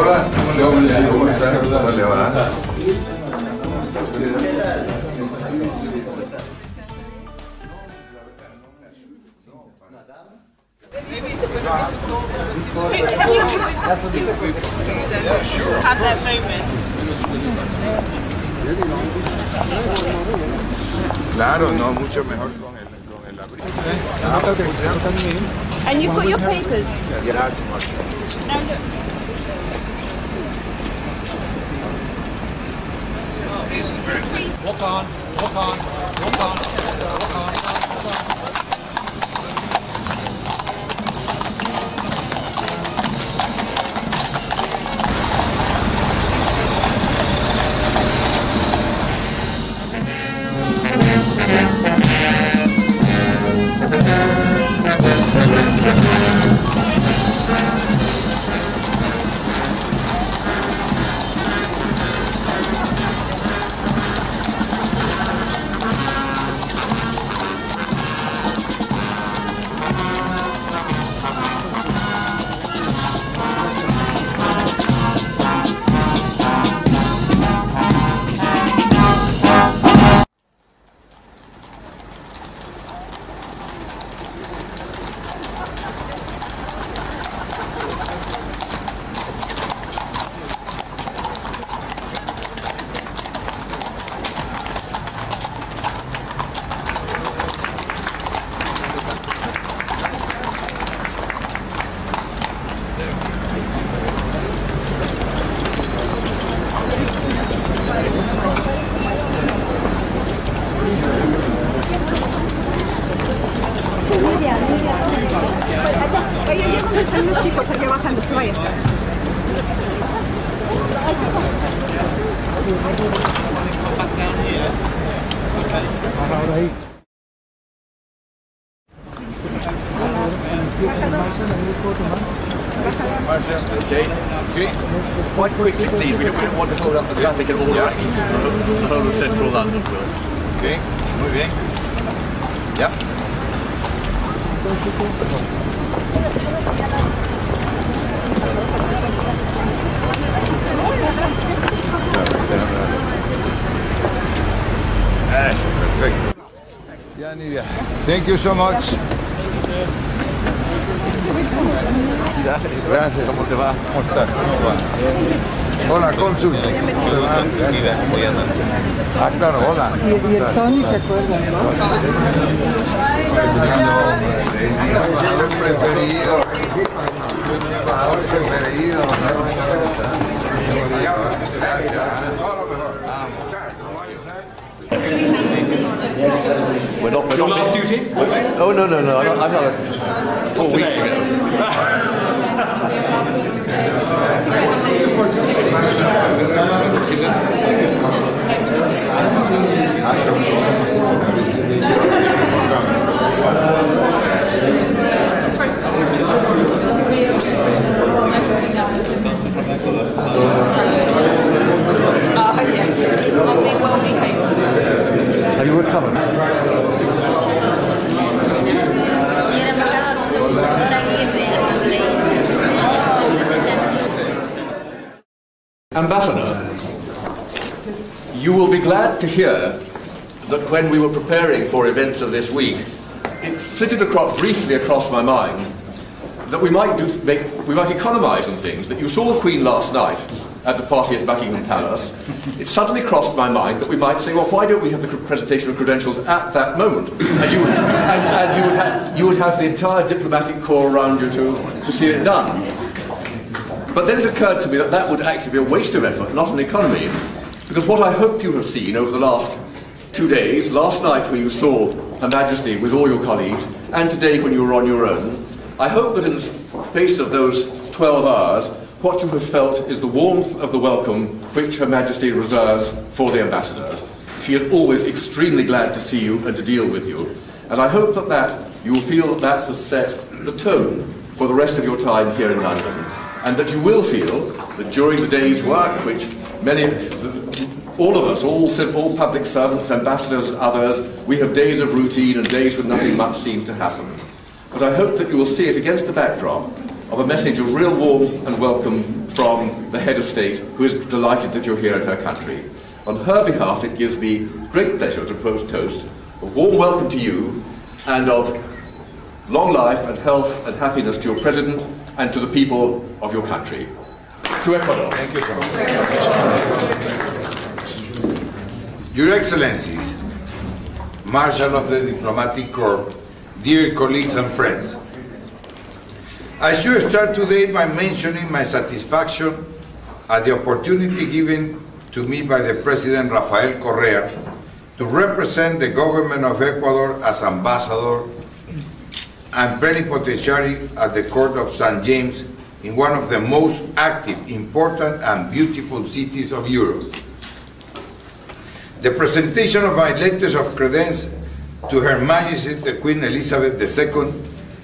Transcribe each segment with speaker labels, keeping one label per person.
Speaker 1: Hola, ¿cómo está? ¿Cómo le va?
Speaker 2: Have that moment.
Speaker 1: Claro, no, mucho mejor con el abrigo.
Speaker 2: And you've got your papers.
Speaker 1: Ya,
Speaker 2: Now look.
Speaker 3: Walk on, walk on, walk on, walk on, walk on.
Speaker 2: Están los chicos allá bajando, se vayan.
Speaker 4: Quite quickly, please. We don't want to hold up the traffic in all directions. The whole of central London.
Speaker 1: Okay, muy bien. Ya. Eso, perfecto. Ya, Nidia. Thank you so much. Gracias.
Speaker 4: ¿Cómo te va?
Speaker 1: ¿Cómo estás? ¿Cómo va? Hola, cónsul. Gracias. Ah, claro, hola.
Speaker 5: Y es Tony, ¿te acuerdas, no?
Speaker 1: Mi embajador preferido. Mi embajador preferido. Gracias.
Speaker 4: We're not last duty? Oh, no. I'm not. 4 weeks ago.
Speaker 6: Yes, I'll be well behaved.
Speaker 4: Have you recovered? Ambassador, you will be glad to hear that when we were preparing for events of this week, it flitted briefly across my mind that we might economise on things. That you saw the Queen last night at the party at Buckingham Palace. It suddenly crossed my mind that we might say, well, why don't we have the presentation of credentials at that moment? And you would have the entire diplomatic corps around you to see it done. But then it occurred to me that that would actually be a waste of effort, not an economy, because what I hope you have seen over the last 2 days, last night when you saw Her Majesty with all your colleagues, and today when you were on your own, I hope that in the space of those 12 hours, what you have felt is the warmth of the welcome which Her Majesty reserves for the ambassadors. She is always extremely glad to see you and to deal with you, and I hope that you will feel that has set the tone for the rest of your time here in London, and that you will feel that during the day's work, which all of us, all public servants, ambassadors and others, we have days of routine and days when nothing much seems to happen. But I hope that you will see it against the backdrop of a message of real warmth and welcome from the head of state, who is delighted that you're here in her country. On her behalf, it gives me great pleasure to toast a warm welcome to you, and of long life and health and happiness to your president and to the people of your country. To Ecuador.
Speaker 1: Thank you so much. Your Excellencies, Marshal of the Diplomatic Corps, dear colleagues and friends, I should start today by mentioning my satisfaction at the opportunity given to me by the President Rafael Correa to represent the government of Ecuador as ambassador and plenipotentiary at the Court of St. James in one of the most active, important, and beautiful cities of Europe. The presentation of my letters of credence to Her Majesty the Queen Elizabeth II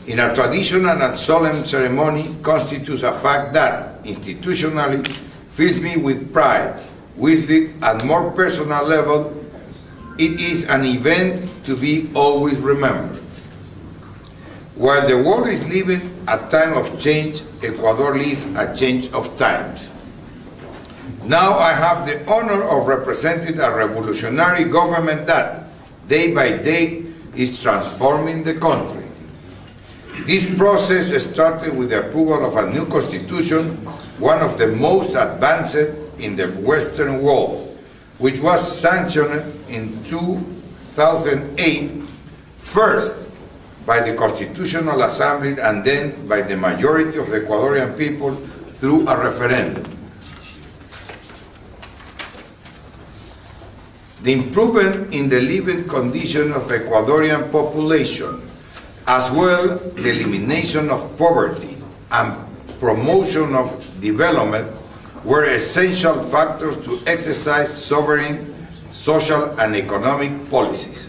Speaker 1: in a traditional and solemn ceremony constitutes a fact that, institutionally, fills me with pride, with it at more personal level. It is an event to be always remembered. While the world is living a time of change, Ecuador lives a change of times. Now I have the honor of representing a revolutionary government that, day by day, is transforming the country. This process started with the approval of a new constitution, one of the most advanced in the Western world, which was sanctioned in 2008, first by the Constitutional Assembly and then by the majority of the Ecuadorian people through a referendum. The improvement in the living condition of Ecuadorian population, as well the elimination of poverty and promotion of development, were essential factors to exercise sovereign social and economic policies.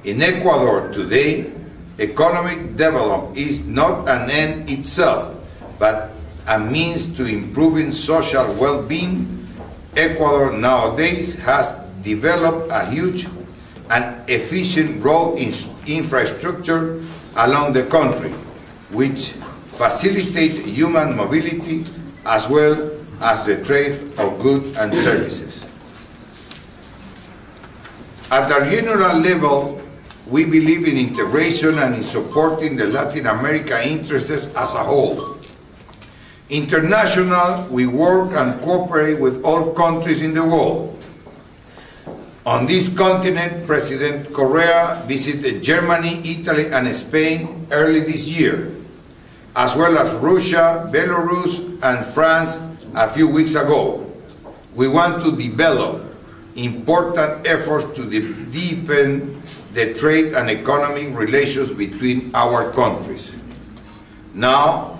Speaker 1: In Ecuador today, economic development is not an end itself, but a means to improving social well-being. Ecuador nowadays has developed a huge and efficient road infrastructure along the country, which facilitates human mobility as well as the trade of goods and services. At a general level, we believe in integration and in supporting the Latin America interests as a whole. International, we work and cooperate with all countries in the world. On this continent, President Correa visited Germany, Italy, and Spain early this year, as well as Russia, Belarus, and France a few weeks ago. We want to develop important efforts to deepen the trade and economic relations between our countries. Now,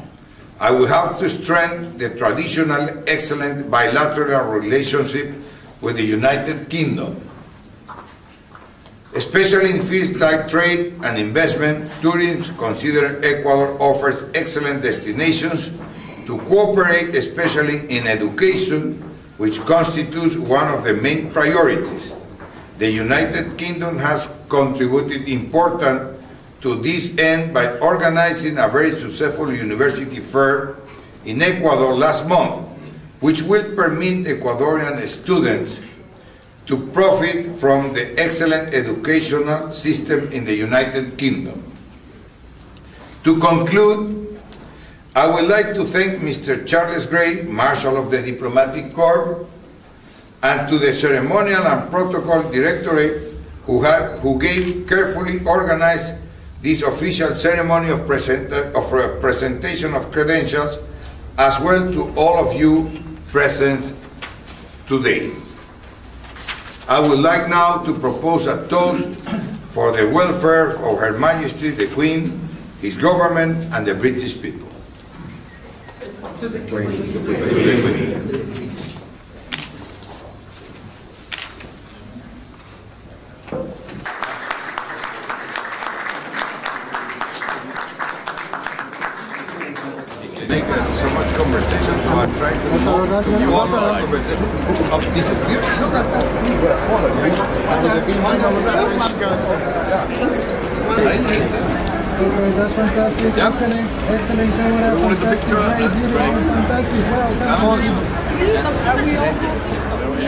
Speaker 1: I will have to strengthen the traditional excellent bilateral relationship with the United Kingdom. Especially in fields like trade and investment, tourism, consider Ecuador offers excellent destinations to cooperate, especially in education, which constitutes one of the main priorities. The United Kingdom has contributed important to this end by organizing a very successful university fair in Ecuador last month, which will permit Ecuadorian students to profit from the excellent educational system in the United Kingdom. To conclude, I would like to thank Mr. Charles Gray, Marshal of the Diplomatic Corps, and to the Ceremonial and Protocol Directorate who gave carefully organized this official ceremony of presentation of credentials, as well to all of you present today. I would like now to propose a toast for the welfare of Her Majesty the Queen, his government, and the British people. To the Queen. To the Queen. Make so much conversation, so I try to follow the conversation of this. Look at that.
Speaker 5: That's fantastic. Excellent camera. Fantastic. Very beautiful. Fantastic. Wow.
Speaker 6: Are we all?